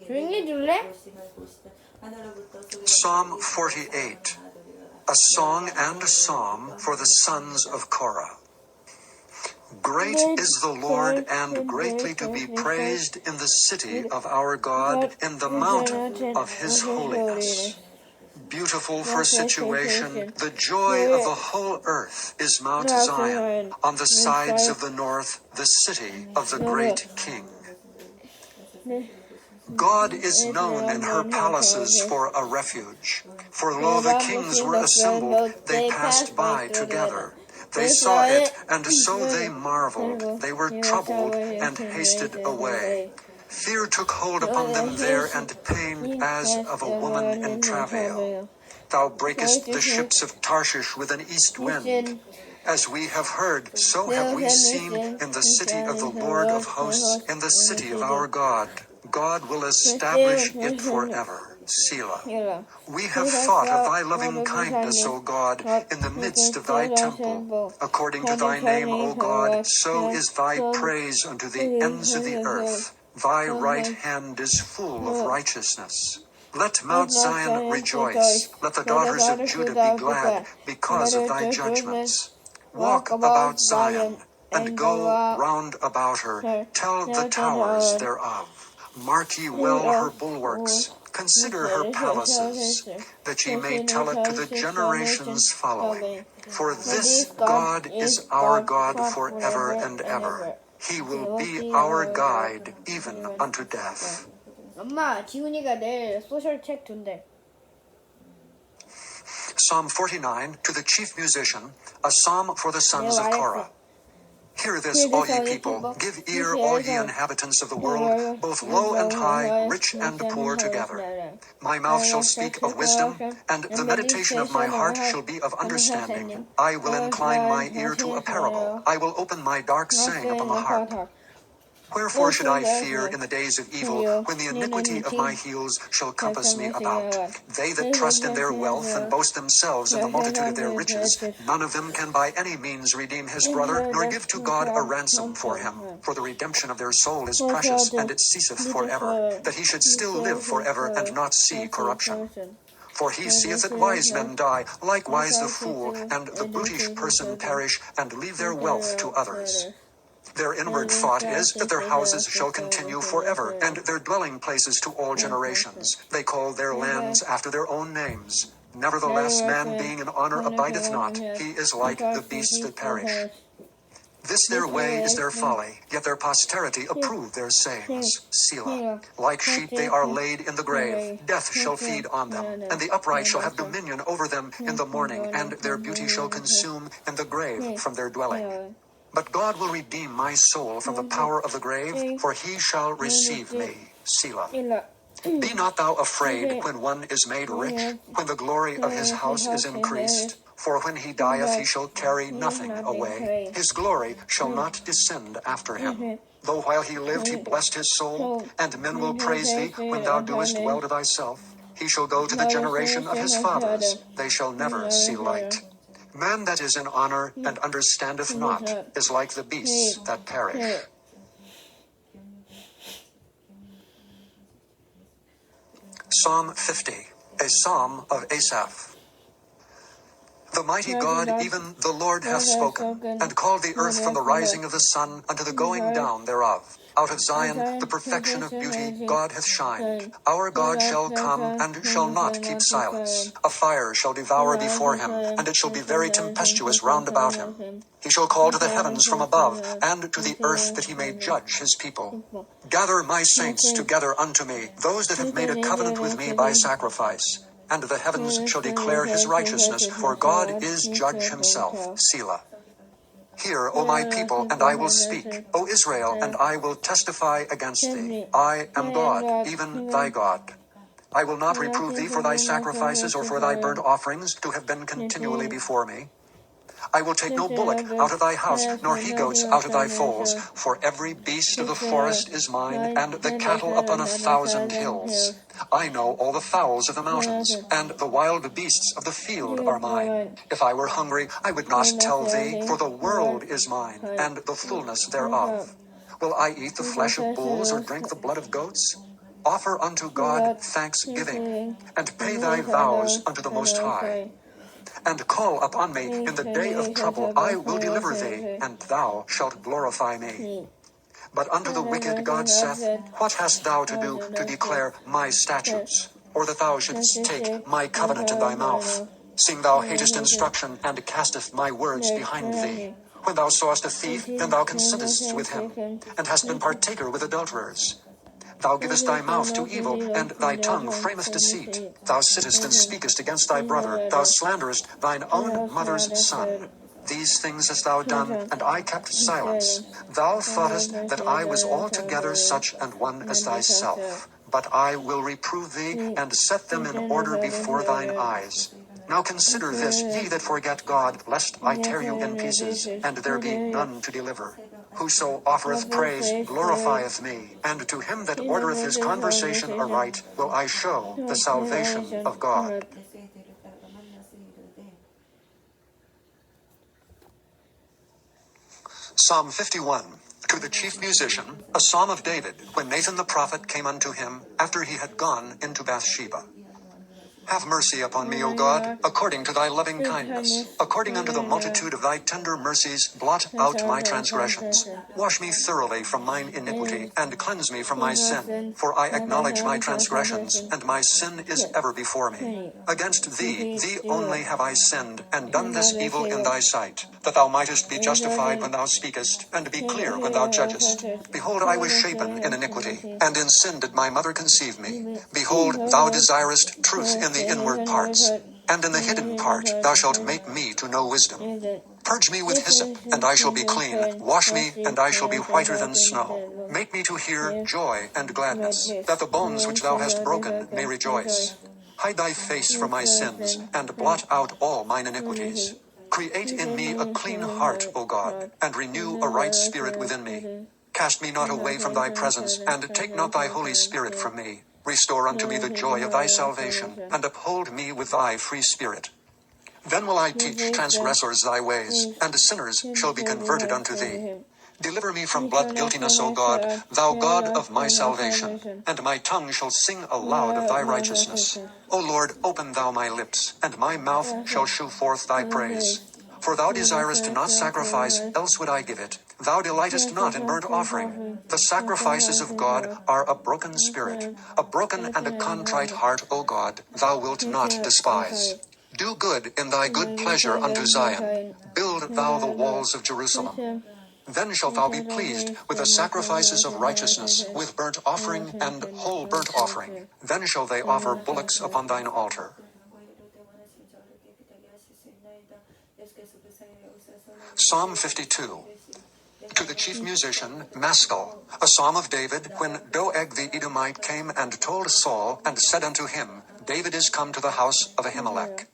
조용히 해줄래? Psalm 48, a song and a psalm for the sons of Korah. Great is the Lord and greatly to be praised in the city of our God, in the mountain of his holiness. Beautiful for situation, the joy of the whole earth is Mount Zion, on the sides of the north, the city of the great King. God is known in her palaces for a refuge. For lo, the kings were assembled, they passed by together. They saw it, and so they marveled. They were troubled and hasted away. Fear took hold upon them there, and pain as of a woman in travail. Thou breakest the ships of Tarshish with an east wind. As we have heard, so have we seen in the city of the Lord of hosts, in the city of our God. God will establish it forever. Selah. We have thought of thy loving kindness, O God, in the midst of thy temple. According to thy name, O God, so is thy praise unto the ends of the earth. Thy right hand is full of righteousness. Let Mount Zion rejoice. Let the daughters of Judah be glad because of thy judgments. Walk about Zion, and go round about her. Tell the towers thereof. Mark ye well her bulwarks. Consider her palaces, that ye may tell it to the generations following. For this God is our God forever and ever. He will be our guide even unto death. 엄마, 지훈이가 내일 소셜 책 준대. Psalm 49, to the chief musician, a psalm for the sons of Korah. Hear this, all ye people, give ear, all ye inhabitants of the world, both low and high, rich and poor together. My mouth shall speak of wisdom, and the meditation of my heart shall be of understanding. I will incline my ear to a parable. I will open my dark saying upon the harp. Wherefore should I fear in the days of evil, when the iniquity of my heels shall compass me about? They that trust in their wealth and boast themselves in the multitude of their riches, none of them can by any means redeem his brother, nor give to God a ransom for him. For the redemption of their soul is precious, and it ceaseth forever, that he should still live forever and not see corruption. For he seeth that wise men die, likewise the fool, and the brutish person perish, and leave their wealth to others. Their inward thought is that their houses shall continue forever, and their dwelling places to all generations. They call their lands after their own names. Nevertheless, man being in honor abideth not. He is like the beasts that perish. This their way is their folly, yet their posterity approve their sayings. Selah. Like sheep they are laid in the grave. Death shall feed on them, and the upright shall have dominion over them in the morning, and their beauty shall consume in the grave from their dwelling. But God will redeem my soul from the power of the grave, for he shall receive me. Selah. Be not thou afraid when one is made rich, when the glory of his house is increased. For when he dieth, he shall carry nothing away. His glory shall not descend after him. Though while he lived he blessed his soul, and men will praise thee when thou doest well to thyself. He shall go to the generation of his fathers. They shall never see light. Man that is in honor and understandeth not is like the beasts that perish. Psalm 50, a psalm of Asaph. The mighty God, even the Lord, hath spoken, and called the earth from the rising of the sun unto the going down thereof. Out of Zion, the perfection of beauty, God hath shined. Our God shall come, and shall not keep silence. A fire shall devour before him, and it shall be very tempestuous round about him. He shall call to the heavens from above, and to the earth, that he may judge his people. Gather my saints together unto me, those that have made a covenant with me by sacrifice. And the heavens shall declare his righteousness, for God is judge himself. Selah. Hear, O my people, and I will speak. O Israel, and I will testify against thee. I am God, even thy God. I will not reprove thee for thy sacrifices or for thy burnt offerings, to have been continually before me. I will take no bullock out of thy house, nor he-goats out of thy folds. For every beast of the forest is mine, and the cattle upon 1,000 hills. I know all the fowls of the mountains, and the wild beasts of the field are mine. If I were hungry, I would not tell thee, for the world is mine, and the fullness thereof. Will I eat the flesh of bulls, or drink the blood of goats? offer unto God thanksgiving, and pay thy vows unto the Most High. And call upon me in the day of trouble, I will deliver thee, and thou shalt glorify me. But unto the wicked God saith, What hast thou to do to declare my statutes, or that thou shouldst take my covenant in thy mouth? Seeing thou hatest instruction, and casteth my words behind thee. When thou sawest a thief, then thou consentest with him, and hast been partaker with adulterers. Thou givest thy mouth to evil, and thy tongue frameth deceit. Thou sittest and speakest against thy brother. Thou slanderest thine own mother's son. These things hast thou done, and I kept silence. Thou thoughtest that I was altogether such an one as thyself. But I will reprove thee, and set them in order before thine eyes. Now consider this, ye that forget God, lest I tear you in pieces, and there be none to deliver. Whoso offereth praise glorifieth me, and to him that ordereth his conversation aright will I show the salvation of God. Psalm 51. To the chief musician, a psalm of David, when Nathan the prophet came unto him, after he had gone into Bathsheba. Have mercy upon me, O God, according to thy loving kindness. According unto the multitude of thy tender mercies, blot out my transgressions. Wash me thoroughly from mine iniquity, and cleanse me from my sin. For I acknowledge my transgressions, and my sin is ever before me. Against thee, thee only have I sinned, and done this evil in thy sight, that thou mightest be justified when thou speakest, and be clear when thou judgest. Behold, I was shapen in iniquity, and in sin did my mother conceive me. Behold, thou desirest truth in the inward parts, and in the hidden part thou shalt make me to know wisdom. Purge me with hyssop, and I shall be clean. Wash me, and I shall be whiter than snow. Make me to hear joy and gladness, that the bones which thou hast broken may rejoice. Hide thy face from my sins, and blot out all mine iniquities. Create in me a clean heart, O God, and renew a right spirit within me. Cast me not away from thy presence, and take not thy Holy Spirit from me. Restore unto me the joy of thy salvation, and uphold me with thy free spirit. Then will I teach transgressors thy ways, and sinners shall be converted unto thee. Deliver me from blood guiltiness, O God, thou God of my salvation, and my tongue shall sing aloud of thy righteousness. O Lord, open thou my lips, and my mouth shall shew forth thy praise. For thou desirest not sacrifice, else would I give it. Thou delightest not in burnt offering. The sacrifices of God are a broken spirit, a broken and a contrite heart, O God, thou wilt not despise. Do good in thy good pleasure unto Zion. Build thou the walls of Jerusalem. Then shalt thou be pleased with the sacrifices of righteousness, with burnt offering and whole burnt offering. Then shall they offer bullocks upon thine altar. Psalm 52. To the chief musician, Maskil, a psalm of David, when Doeg the Edomite came and told Saul, and said unto him, David is come to the house of Ahimelech.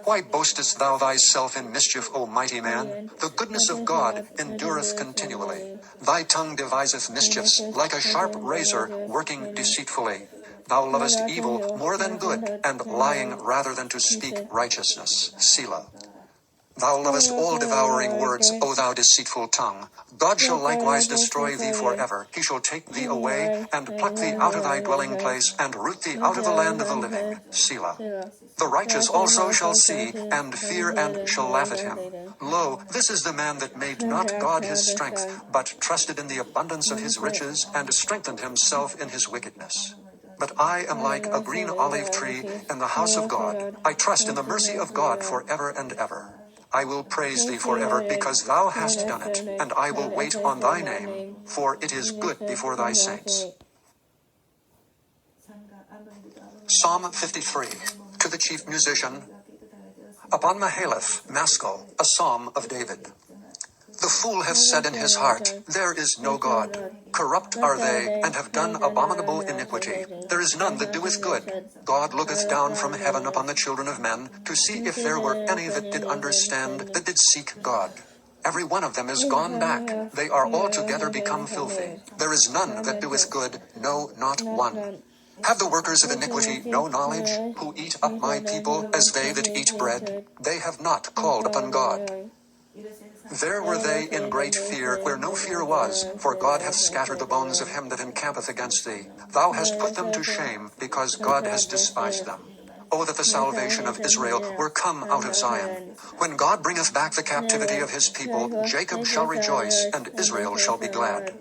Why boastest thou thyself in mischief, O mighty man? The goodness of God endureth continually. Thy tongue deviseth mischiefs, like a sharp razor, working deceitfully. Thou lovest evil more than good, and lying rather than to speak righteousness. Selah. Thou lovest all devouring words, O thou deceitful tongue. God shall likewise destroy thee forever. He shall take thee away, and pluck thee out of thy dwelling place, and root thee out of the land of the living. Selah. The righteous also shall see, and fear, and shall laugh at him. Lo, this is the man that made not God his strength, but trusted in the abundance of his riches, and strengthened himself in his wickedness. But I am like a green olive tree in the house of God. I trust in the mercy of God forever and ever. I will praise thee forever, because thou hast done it, and I will wait on thy name, for it is good before thy saints. Psalm 53. To the chief musician, upon Mahalath, Maskil, a psalm of David. The fool hath said in his heart, There is no God. Corrupt are they, and have done abominable iniquity. There is none that doeth good. God looketh down from heaven upon the children of men, to see if there were any that did understand, that did seek God. Every one of them is gone back. They are altogether become filthy. There is none that doeth good, no, not one. Have the workers of iniquity no knowledge, who eat up my people as they that eat bread? They have not called upon God. There were they in great fear, where no fear was, for God hath scattered the bones of him that encampeth against thee. Thou hast put them to shame, because God has despised them. Oh, that the salvation of Israel were come out of Zion. When God bringeth back the captivity of his people, Jacob shall rejoice, and Israel shall be glad.